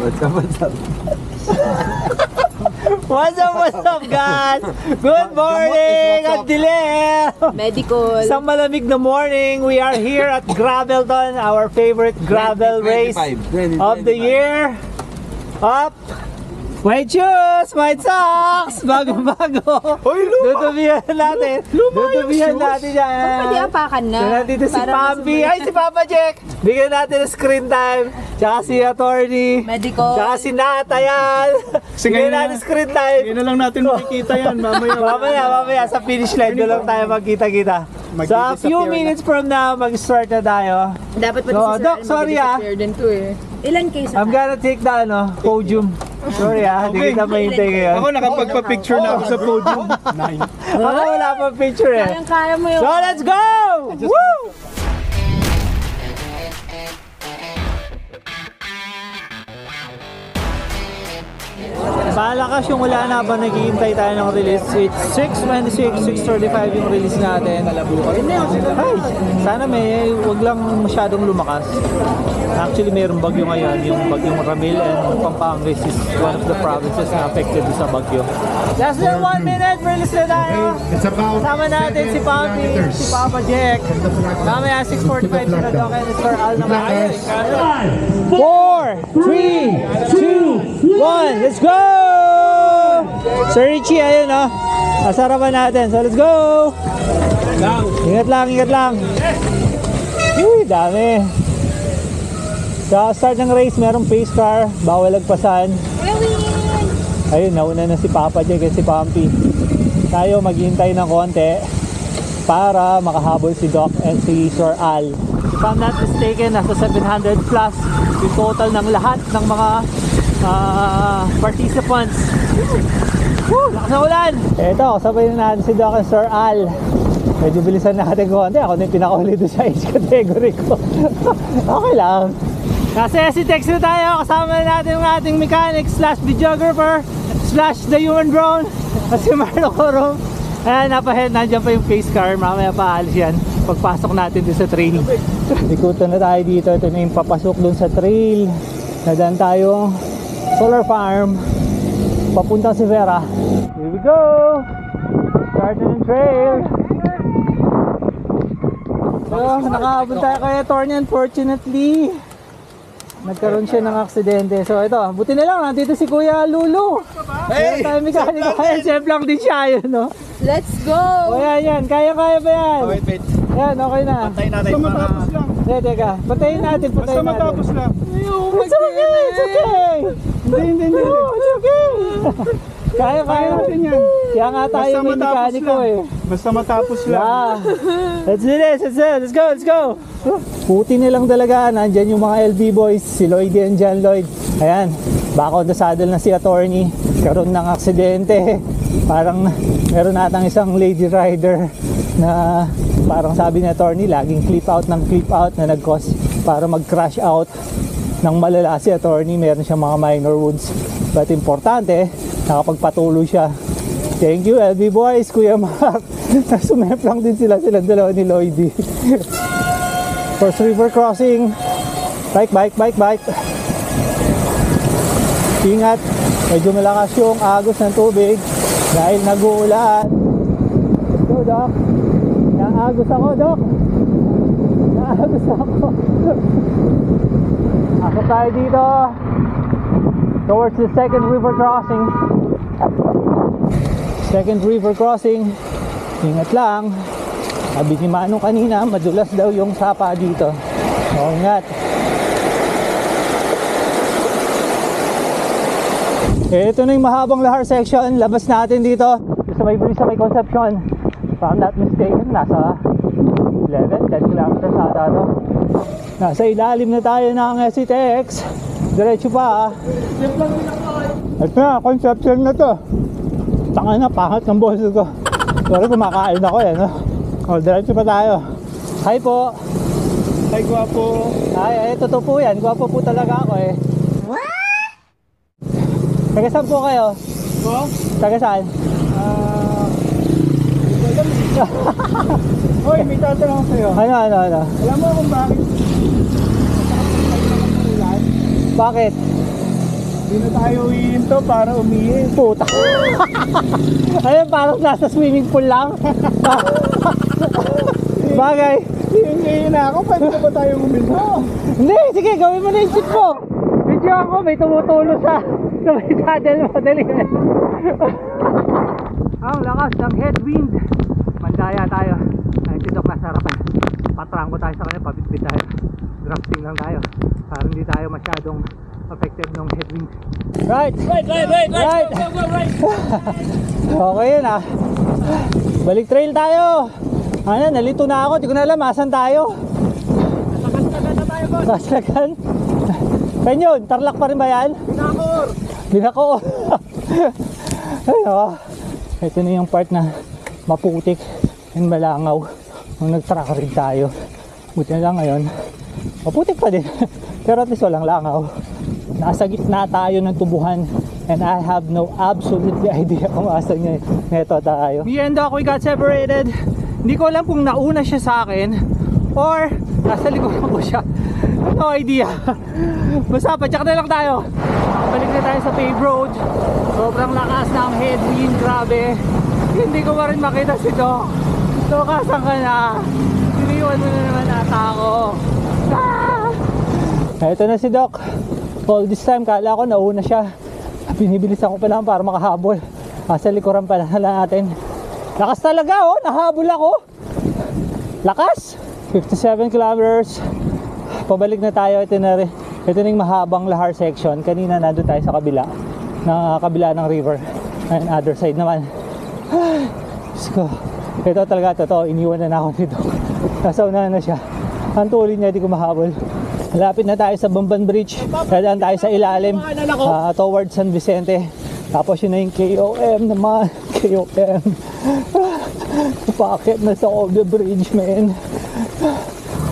What's up guys? Good morning at dilim! Medical. Isang malamig na morning, we are here at Gravelton, our favorite gravel race of the year. Up! White shoes, white socks, bago-bago. Dudubihan natin. Dudubihan natin yan. Pwede apakan na. Nandito si Pampi. Ay, si Papa Jack. Bigyan natin ng screen time. Tsaka si Attorney. Medical. Tsaka si Nata yan. Bigyan natin screen time. Ngayon na lang natin makikita yan. Mamaya sa finish line. Doon lang tayo magkita-kita. So a few minutes from now, mag-start na tayo. Dapat pati So, si Sir Doc, Al sorry mag-disappear din to eh. Ilan kayo sa I'm gonna take the podium. Sorry hindi kita mahintay ngayon. Ako nakapagpa-picture na ako sa podium. Ako wala pa picture eh. Kaya mo yung... So let's go! Woo! Malakas yung wala na ba naghihintay tayo ng release. It's 6:26, 6:35 yung release natin. Ay, sana wag lang masyadong lumakas. Actually mayroong bagyo ngayon, yung bagyong Ramil and Pampangues is one of the provinces na affected sa bagyo. Less than 1 minute, release na tayo. Kasama natin si Pampi, si Papa Jack. Mamaya 6:45 sila Doc and Sir Al naman. 4, 3, 2, 1, let's go! Sir Richie, ayun o. Asarapan natin. So, let's go! Ingat lang, ingat lang. Uy, dami. Sa start ng race, merong pace car. Bawal lagpasan. Ayun, nauna na si Papa Jack at si Pampi. Tayo maghihintay ng konti para makahabol si Doc and si Sir Al. If I'm not mistaken, nasa 700 plus yung total ng lahat ng mga participants. Woo! Lakas na ulan! Eto, sabay na natin si Doc and Sir Al. Medyo bilisan natin konti. Ako na yung pinakahuli doon sa age category ko. Okay lang. Kasi si Tex na tayo. Kasama na natin yung ating mechanic slash videographer slash the human drone at si Marlo Corom. Ayan, napahead. Nandiyan pa yung face car. Mamaya paalis yan pagpasok natin doon sa training. Ikutan na tayo dito. Ito na yung papasok doon sa trail. Nadaan tayo solar farm papunta si Vera. Here we go! Start na yung trail. So, nakaabot tayo kay Attorney. Unfortunately, nagkaroon siya ng aksidente. So ito, buti na lang nandito si Kuya Lulu. Hey! Tayo mekanika. Kaya chef lang din siya yun, no? Let's go! O yan. Kaya ba yan? Wait. Yan, okay na. Pantayin natin Basta matapos lang. Teka. Patayin natin. Basta matapos lang. It's okay! Hindi. It's okay! Kaya natin yan. Kaya nga tayo may mekaniko eh. Basta matapos lang. Yeah. Let's do this. Let's go. Puti na lang talaga. Nandyan yung mga LB boys. Si Lloyd and John Lloyd. Ayan. Back on the saddle na si Attorney. Karoon ng aksidente. Parang meron natang isang lady rider na parang sabi ni Attorney laging clip out na nag-cause para mag-crash out ng malala si Attorney. Meron siyang mga minor wounds. But importante, nakapagpatuloy siya. Thank you LB boys, Kuya Mark. Sumemplang din silang dalawa ni Lloydie. First river crossing. Bike. Ingat, medyo malakas yung agos ng tubig dahil nag-uulan. Let's go Doc. Naagos ako Doc. Ako tayo dito towards the second river crossing. Ingat lang. Sabi ni Manong kanina, madulas daw yung sapa dito. O, ingat. Ito na yung mahabang lahar section. Labas natin dito. Sa may Concepcion. If I'm not mistaken, nasa 10 kilometers ata to. Nasa ilalim na tayo ng SCTX. Diretso pa. Ito na, Concepcion na to. Tanga na, pangat ng boses ko. Pero kumakain ako eh, no? O, diretso pa tayo. Hi po. Hi, gwapo. Ay, totoo po yan. Gwapo po talaga ako eh. Taga saan po kayo? Po? Taga saan? Hoy, may tatanong sa'yo. Ano? Alam mo kung bakit? Bakit? Hindi na tayo uwihinto para umihin. Puta. Ayun, parang nasa swimming pool lang. Bagay. Ngayon na ako, pwede na ba tayo umihinto? Hindi, sige, gawin mo na yung shit mo. Video ako, may tumutulo sa may saddle mo. Dali. Ang lakas ng headwind. Mandaya tayo. Ay, titok nasa harapan. Patrangko tayo sa kanya, pabitbit tayo. Drafting lang tayo. Para hindi tayo masyadong affected ng headwind. Right. Right. Okay yun ah. Balik trail tayo. Ano, nalito na ako. Di ko na alam, asan tayo? Tagal na tayo, boss. Kasagan. Saan yun? Tarlac pa rin ba yan? Binakor. Binako. Ay, oh. Ito na yung part na maputik and malangaw nung nag-track rig tayo. Buti na lang ngayon. Maputik pa din. Pero at least walang langaw. Nasa gitna tayo ng tubuhan and I have no absolutely idea kung asan niya neto tayo. Me and Doc, we got separated. Hindi ko alam kung nauna siya sa akin or nasa likuran ko siya. No idea. Basta pa-check na lang tayo. Balik na tayo sa paved road. Sobrang lakas ng headwind, grabe. Hindi ko pa rin makita si Doc. So kasan ka na? Siniwan mo na naman ata ako. Ah! Ito na si Doc. All this time kala ko nauna siya. Binibilis ako pa lang para makahabol. Sa likuran pala natin. Lakas talaga oh, nahabol ako. Lakas. 57 kilometers. Pabalik na tayo. Ito na yung mahabang lahar section. Kanina nandun tayo sa kabila ng river. And other side naman. Ay, Diyos ko. Ito talaga totoo. Iniwan na ako dito. Nasa unahan na siya. Ang tuloy niya di ko mahabol. Malapit na tayo sa Bamban Bridge. Dadaan tayo sa ilalim towards San Vicente. Tapos yun na yung KOM naman. KOM. Pakit na sa Obia Bridge, man.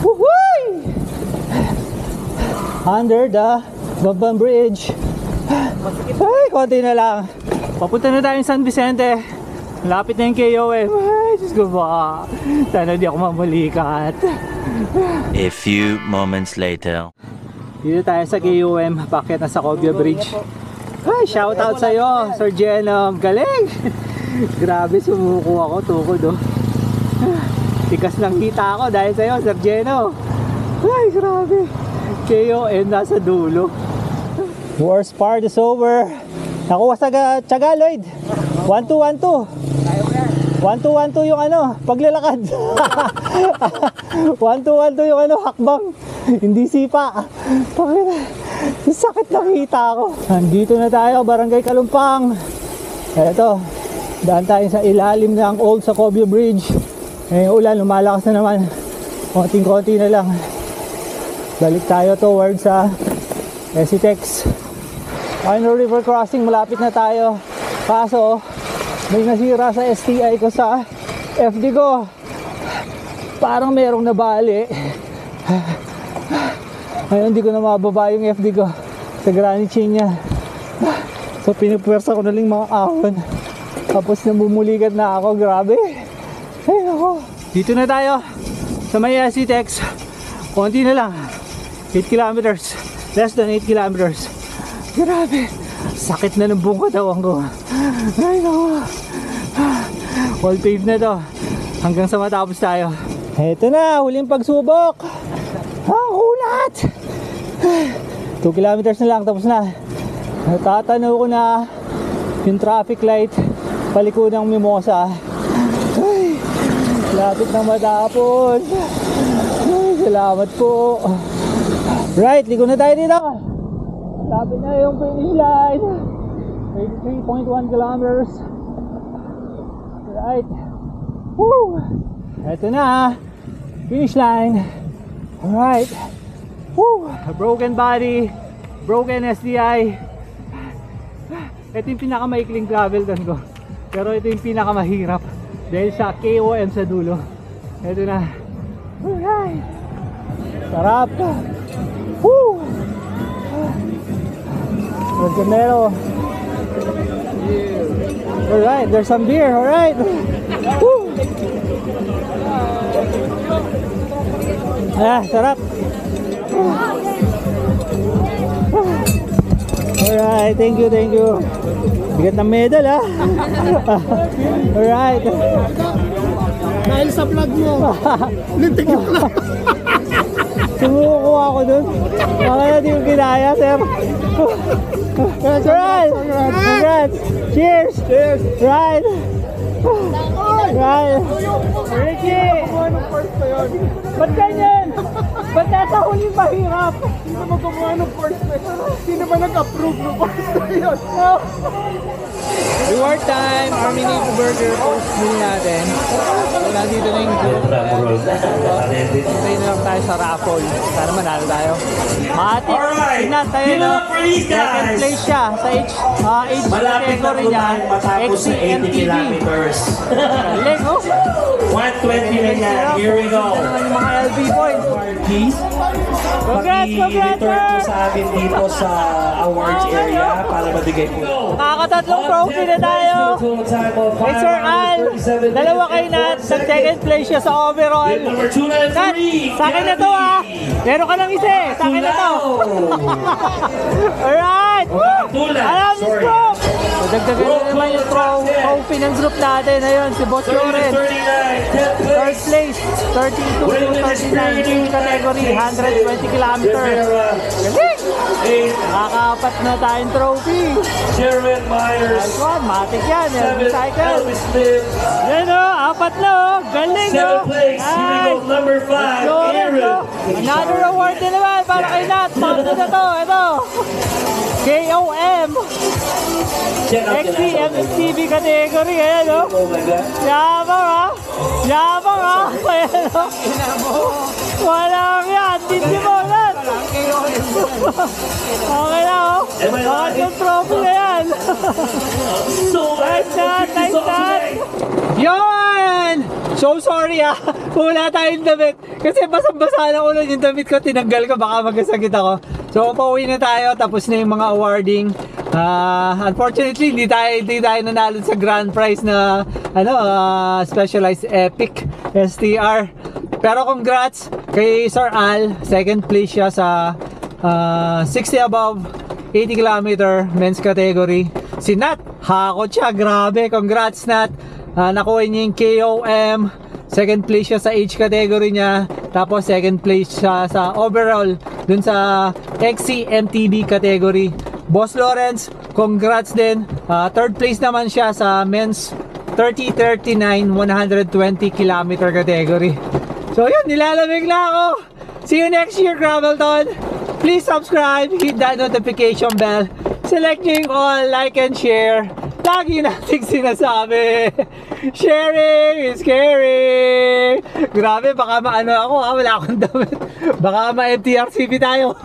Woohoo! Under the Bamban Bridge. Ay, konti na lang. Papunta na tayo sa San Vicente. Malapit na yung KOM. Ay, Diyos ko ba? Sana di ako mamulikat. A few moments later. Dito tayo sa KOM, pakit na sa Cobia Bridge. Ay, shout out sa'yo, Sir Genom. Galing! Grabe, sumuko ako, tukod oh. Tikas ng kita ako dahil sa'yo, Sir Geno. Ay, grabe. KOM nasa dulo. Worst part is over. Nakuha sa tiyaga, Lloyd. 1-2-1-2. 1-2-1-2 yung ano, paglalakad. 1-2-1-2 yung ano, hakbang. Hindi sipa. Sakit na kita ako. Nandito na tayo, Barangay Kalumpang. Eto, daan tayo sa ilalim ng Old Sacobia Bridge. Yung ulan, lumalakas na naman. Konting-konti na lang. Balik tayo towards sa Esitex. Final river crossing, malapit na tayo. Kaso, may nasira sa STI ko sa FD ko. Parang merong nabali. Ngayon hindi ko na mababa yung FD ko sa granny chain niya. So pinupwersa ko na lang mga ahon. Tapos namumulikat na ako. Grabe. Ay ako. Dito na tayo sa may STX. Konti na lang. 8 kilometers. Less than 8 kilometers. Grabe. Sakit na ng buong katawan ko. Ay no. All paved na to. Hanggang sa matapos tayo. Eto na, huling pagsubok. Ang kulat. 2 kilometers na lang, tapos na. Natatanaw ko na yung traffic light paliko ng Mimosa. Ay, lapit na matapos. Ay, salamat po. Right, liko na tayo dito. Lapit na yung finish line. 83.1 kilometers. Right. Woo! Ito na. Finish line. Alright. Woo! A broken body. Broken SDI. Ito yung pinakamaikling gravel doon ko. Pero ito yung pinakamahirap. Dahil sa KOM sa dulo. Ito na. Alright. Sarap. Woo! There's the metal. Alright, there's some beer. Alright. Woo! Ah, sarap. Alright, thank you, thank you. Bigat ng medal ha. Alright. Dahil sa vlog mo. Lintik yung vlog. Sumukuha ako dun. Bakit di ko kinaya, sir? Alright! Congrats! Cheers! Cheers! Right! Right! Ricky! Ba't ganyan? Ba't nasa huli mahirap? Sino ba gumawa ng first na yun? Sino ba nag-approve ng first na yun? Reward time! Army Navy Burger post meal natin. So, nandito na yung group. Hintay na lang tayo sa raffle. Sana manalo tayo. Matik! Tingnan tayo, no? Second place siya sa age category niya. XCMTV. Galing, oh! 120 na yan. Here we go. Ito naman yung mga LB points. Please, Congrats, congrats, paki-return po sir! sa amin dito sa awards area para mabigay po. Nakakatatlong trophy na tayo. Kay Sir Al, dalawa kayo na, second place siya sa overall. Number 2 na Nat, sa akin na to ha. Meron ka ng isa eh. Sa akin na to. Alright. Alam niyo group. So, dagdagan na naman yung trophy ng group natin. Ayun, si Boss Loren. Third place, 32 to 39 team category, 120 kilometers. Galing! Nakakaapat na tayong trophy. Jared Myers, Nice one, matik yan. Elvis 7th, Cycle. Elvis Smith, Yan o, apat na o. Galing o. 7th place, here we go, number 5, Aaron. Another award din naman para kay Nat. Pakto na to. Ito. KOM. Check out the XCMTV category. Ayan o. Oh my God. Yabang ha. Yabang ha. Ayan o. Walang yan. Hindi mo Nat. Okay na o. Bakit yung trophy na yan? So Nice Nat. Nice Nat. Yon! So sorry ah, wala tayong damit. Kasi basang-basa na ulo yung damit ko, tinanggal ko, baka magkasakit ako. So pauwi na tayo, tapos na yung mga awarding. Unfortunately, hindi tayo nanalo sa grand prize na Specialized Epic STR. Pero congrats kay Sir Al, second place siya sa 60 above 80 kilometer men's category. Si Nat, hakot siya, grabe, congrats Nat. Nakuha niya yung KOM, second place siya sa age category niya, tapos second place siya sa overall dun sa XCMTB category. Boss Lawrence, congrats din. Third place naman siya sa men's 30-39 120 kilometer category. So yun, nilalamig na ako. See you next year, Gravelton. Please subscribe, hit that notification bell, select nyo yung all, like and share. Lagi nating sinasabi, sharing is caring. Grabe, baka maano ako ha, wala akong damit. Baka ma-MTRCP tayo.